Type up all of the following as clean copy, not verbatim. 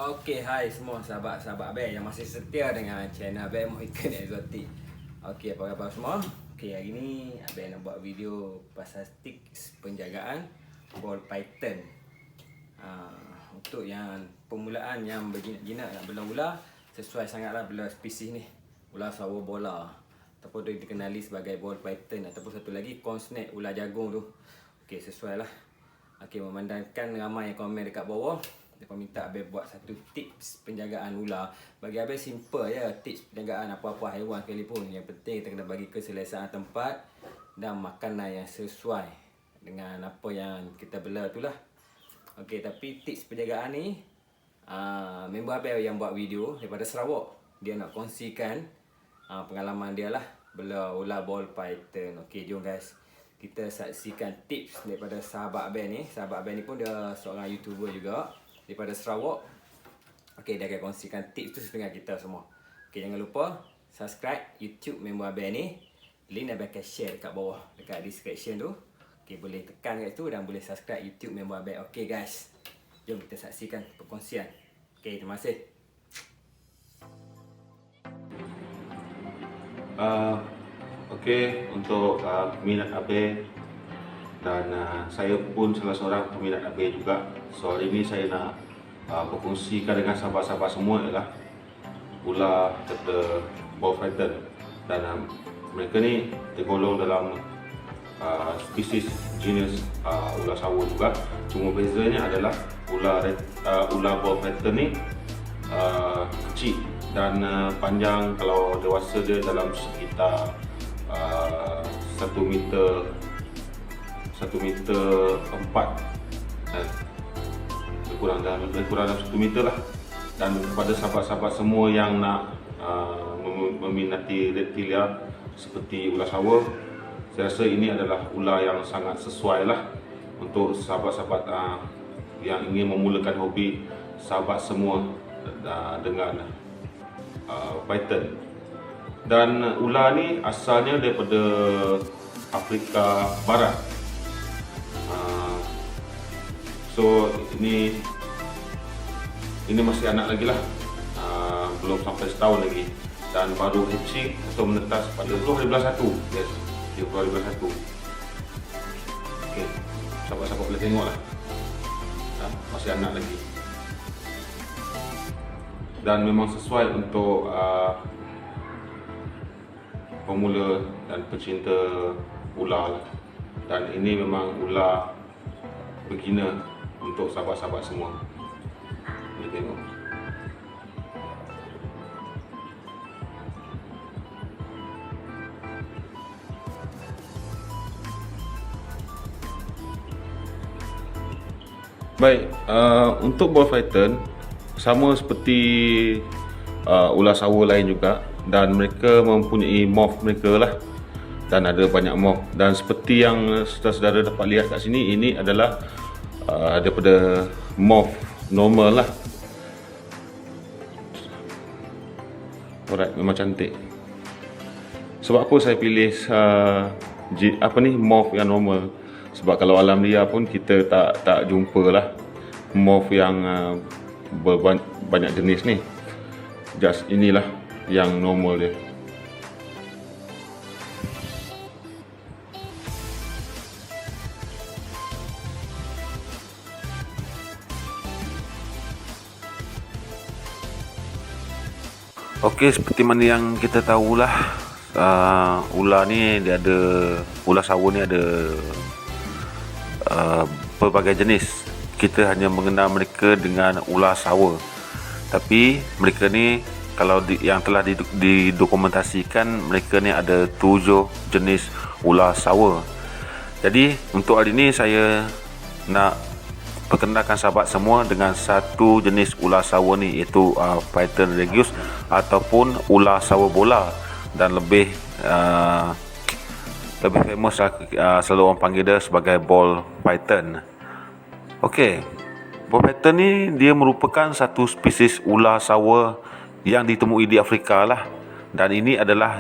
Okey, hai semua sahabat-sahabat Abel yang masih setia dengan channel Abel Mohican Exotic. Okey, apa khabar semua? Okey, hari ni Abel nak buat video pasal tips penjagaan ball python. Untuk yang permulaan yang berjinak-jinak nak bela ular, sesuai sangatlah bela spesies ni. Ular sawo bola ataupun dia dikenali sebagai ball python, ataupun satu lagi corn snake, ular jagung tu. Okey, sesuai lah. Okey, memandangkan ramai yang komen dekat bawah, mereka minta Abel buat satu tips penjagaan ular. Bagi Abel simple ya, tips penjagaan apa-apa haiwan sekalipun. Yang penting kita kena bagi keselesaan tempat dan makanan yang sesuai dengan apa yang kita bela tu lah. Okey, tapi tips penjagaan ni member Abel yang buat video daripada Sarawak. Dia nak kongsikan pengalaman dia lah bela ular ball python. Okey, jom guys, kita saksikan tips daripada sahabat Abel ni. Sahabat Abel ni pun dia seorang YouTuber juga daripada Sarawak. Okey, dia akan kongsikan tips tu dengan kita semua. Okey, jangan lupa subscribe YouTube member Abel ni. Link Abel akan share dekat bawah, dekat description tu. Okey, boleh tekan kat tu dan boleh subscribe YouTube member Abel. Okey guys, jom kita saksikan perkongsian. Okey, terima kasih. Okey, untuk peminat Abel dan saya pun salah seorang peminat Abel juga. So hari ini saya nak berkongsikan dengan sahabat-sahabat semua ialah ular kata ball python, dan mereka ni tergolong dalam spesies jenis ular sawo juga. Cuma bezanya adalah ular ball python ni kecil dan panjang, kalau dewasa dia dalam sekitar 1 meter 4, lebih kurang dalam 1 meter lah. Dan kepada sahabat-sahabat semua yang nak meminati reptilia seperti ular sawo, saya rasa ini adalah ular yang sangat sesuai lah untuk sahabat-sahabat yang ingin memulakan hobi sahabat semua dengan python. Dan ular ni asalnya daripada Afrika Barat. So ini masih anak lagi lah, belum sampai setahun lagi, dan baru hatching atau menetas pada 2021. Yes, 2021. Okay, sahabat-sahabat boleh tengok lah, masih anak lagi, dan memang sesuai untuk pemula dan pecinta ular lah. Dan ini memang ular beginner untuk sahabat-sahabat semua. Boleh tengok. Baik, untuk ball python sama seperti ular sawo lain juga, dan mereka mempunyai morph mereka lah, dan ada banyak morph. Dan seperti yang saudara-saudara dapat lihat kat sini, ini adalah daripada morph normal lah. Alright, memang cantik. Sebab apa saya pilih morph yang normal? Sebab kalau alam liar pun kita tak jumpa lah morph yang banyak jenis ni. Just inilah yang normal dia. Okey, seperti mana yang kita tahulah, ular sawo ni ada pelbagai jenis. Kita hanya mengenal mereka dengan ular sawo, tapi mereka ni kalau yang telah didokumentasikan, mereka ni ada 7 jenis ular sawo. Jadi untuk hari ini saya nak perkenalkan sahabat semua dengan satu jenis ular sawo ni, iaitu Python regius ataupun ular sawo bola, dan lebih famous selalu orang panggil dia sebagai ball python. Okey, ball python ni dia merupakan satu spesies ular sawo yang ditemui di Afrika lah, dan ini adalah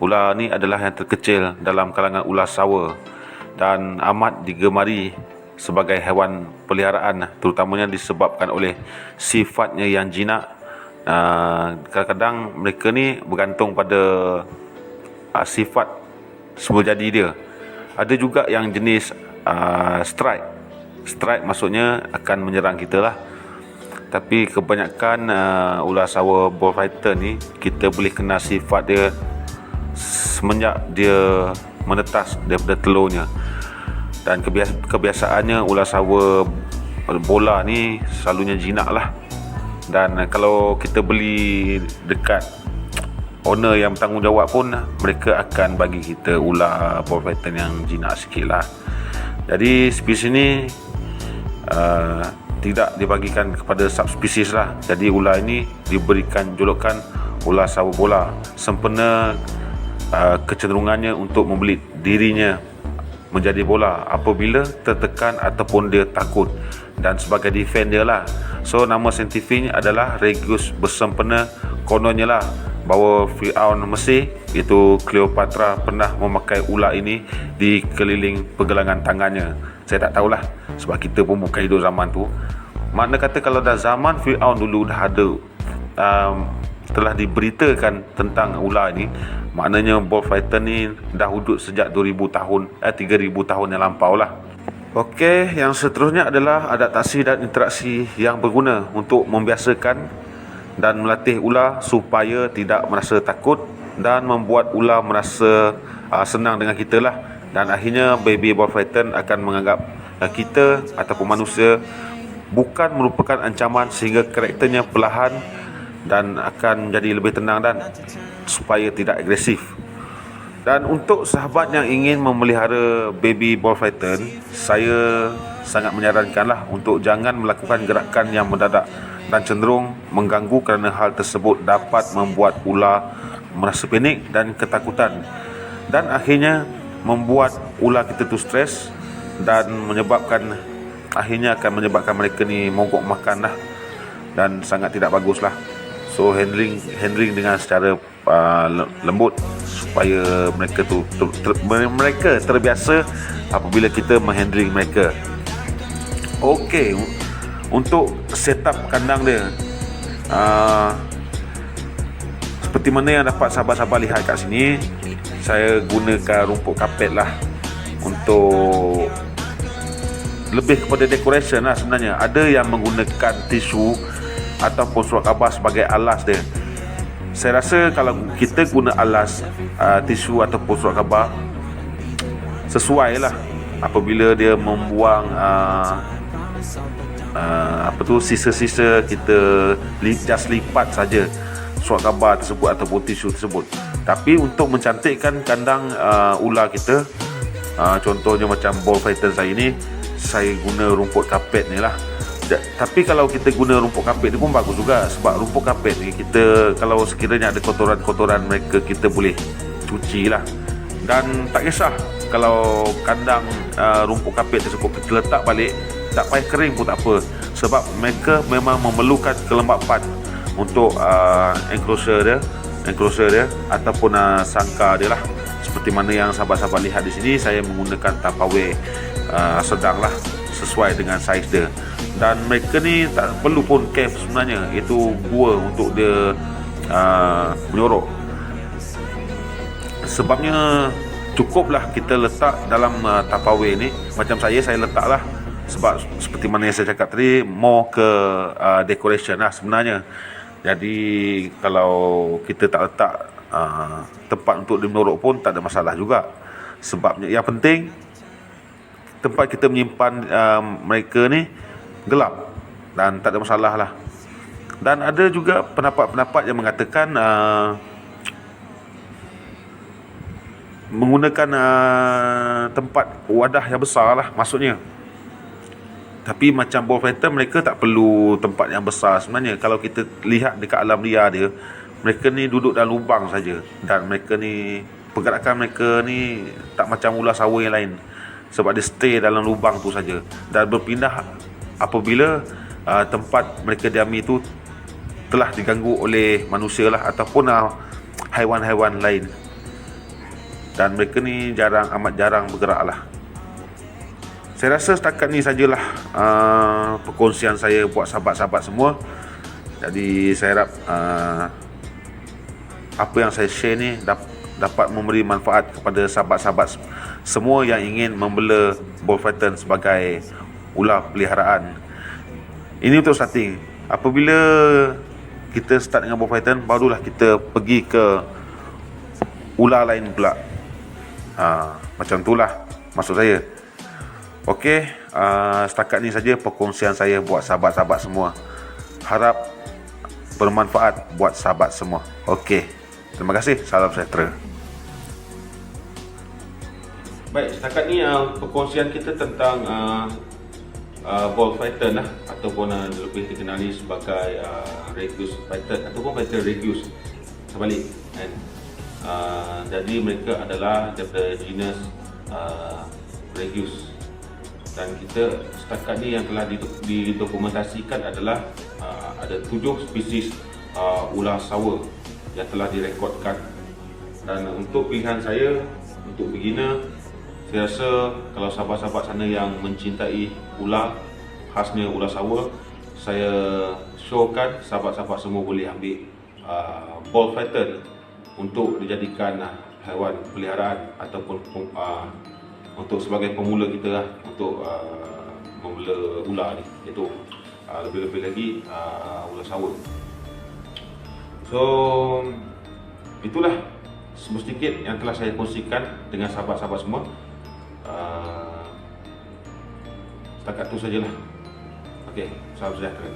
ular ni adalah yang terkecil dalam kalangan ular sawo dan amat digemari sebagai haiwan peliharaan, terutamanya disebabkan oleh sifatnya yang jinak. Kadang-kadang mereka ni bergantung pada sifat semula jadi dia. Ada juga yang jenis strike maksudnya akan menyerang kita lah. Tapi kebanyakan ular Sawa bullfighter ni kita boleh kenal sifat dia semenjak dia menetas daripada telurnya. Dan kebiasaannya ular Sawa bola ni selalunya jinak lah. Dan kalau kita beli dekat owner yang bertanggungjawab pun, mereka akan bagi kita ular bullfighter yang jinak sikit lah. Jadi spesies ni tidak dibagikan kepada subspesies lah. Jadi ular ini diberikan julukan ular Sawa bola, sempena kecenderungannya untuk membelit dirinya menjadi bola apabila tertekan ataupun dia takut, dan sebagai defend dia lah. So nama saintifiknya adalah Regius bersempena. Kononnya lah bahawa Firaun Mesir iaitu Cleopatra pernah memakai ular ini di keliling pergelangan tangannya. Saya tak tahulah, sebab kita pun bukan hidup zaman tu. Makna kata kalau dah zaman Firaun dulu dah ada telah diberitakan tentang ular ini, maknanya bullfighter ni dah wujud sejak 3,000 tahun yang lampau lah. Okey, yang seterusnya adalah adaptasi dan interaksi yang berguna untuk membiasakan dan melatih ular supaya tidak merasa takut dan membuat ular merasa senang dengan kita lah. Dan akhirnya baby bullfighter akan menganggap kita ataupun manusia bukan merupakan ancaman, sehingga karakternya perlahan dan akan jadi lebih tenang dan supaya tidak agresif. Dan untuk sahabat yang ingin memelihara baby bullfighter, saya sangat menyarankanlah untuk jangan melakukan gerakan yang mendadak dan cenderung mengganggu, kerana hal tersebut dapat membuat ular merasa panik dan ketakutan, dan akhirnya membuat ular kita tu stres dan akhirnya akan menyebabkan mereka ni mogok makan lah, dan sangat tidak bagus lah. So handling dengan secara lembut supaya mereka tu mereka terbiasa apabila kita menghandling mereka. Okey, untuk setup kandang dia, seperti mana yang dapat sahabat-sahabat lihat kat sini, saya gunakan rumput kapet lah untuk lebih kepada decoration lah sebenarnya. Ada yang menggunakan tisu ataupun surat khabar sebagai alas dia. Saya rasa kalau kita guna alas tisu ataupun surat khabar, sesuai lah apabila dia membuang sisa-sisa, kita just lipat saja surat khabar tersebut ataupun tisu tersebut. Tapi untuk mencantikkan kandang ular kita, contohnya macam bullfighter saya ni, saya guna rumput kapet ni lah. Tapi kalau kita guna rumput kapet ni pun bagus juga, sebab rumput kapet ni kita kalau sekiranya ada kotoran-kotoran mereka, kita boleh cuci lah. Dan tak kisah kalau kandang rumput kapet tersebut kita letak balik, tak payah kering pun tak apa, sebab mereka memang memerlukan kelembapan untuk enclosure dia ataupun sangkar dia lah. Seperti mana yang sahabat-sahabat lihat di sini, saya menggunakan Tupperware sedang lah, sesuai dengan saiz dia. Dan mereka ni tak perlu pun cave sebenarnya, itu gua untuk dia menyorok. Sebabnya cukuplah kita letak dalam Tupperware ni. Macam saya letak lah, sebab seperti mana yang saya cakap tadi, more ke decoration lah sebenarnya. Jadi kalau kita tak letak tempat untuk dia menorok pun tak ada masalah juga. Sebabnya yang penting tempat kita menyimpan mereka ni gelap dan tak ada masalah lah. Dan ada juga pendapat-pendapat yang mengatakan menggunakan tempat wadah yang besar lah maksudnya. Tapi macam bullfighter, mereka tak perlu tempat yang besar sebenarnya. Kalau kita lihat dekat alam liar dia, mereka ni duduk dalam lubang saja, dan mereka ni, pergerakan mereka ni tak macam ular Sawa yang lain, sebab dia stay dalam lubang tu saja dan berpindah apabila tempat mereka diami tu telah diganggu oleh manusia lah ataupun haiwan-haiwan lain. Dan mereka ni amat jarang bergerak lah. Saya rasa setakat ni sajalah perkongsian saya buat sahabat-sahabat semua. Jadi saya harap apa yang saya share ni dapat memberi manfaat kepada sahabat-sahabat semua yang ingin membela ball python sebagai ular peliharaan. Ini untuk starting. Apabila kita start dengan ball python, barulah kita pergi ke ular lain pula. Macam itulah maksud saya. Okey, setakat ni saja perkongsian saya buat sahabat-sahabat semua. Harap bermanfaat buat sahabat semua. Okey, terima kasih. Salam sejahtera. Baik, setakat ni perkongsian kita tentang ball python lah, ataupun lebih dikenali sebagai Regius python ataupun python Regius terbalik kan. Jadi mereka adalah daripada genus Regius, dan kita setakat ni yang telah didokumentasikan adalah ada 7 spesies ular sawa yang telah direkodkan. Dan untuk pilihan saya untuk beginner, saya rasa kalau sahabat-sahabat sana yang mencintai ular, khasnya ular sawa, saya showkan sahabat-sahabat semua boleh ambil ball python untuk dijadikan haiwan peliharaan ataupun untuk sebagai pemula kita lah, untuk memula ular ni, iaitu lebih-lebih lagi ular sawa. So itulah sedikit yang telah saya kongsikan dengan sahabat-sahabat semua. Setakat tu sajalah. Okey, salam sejahtera.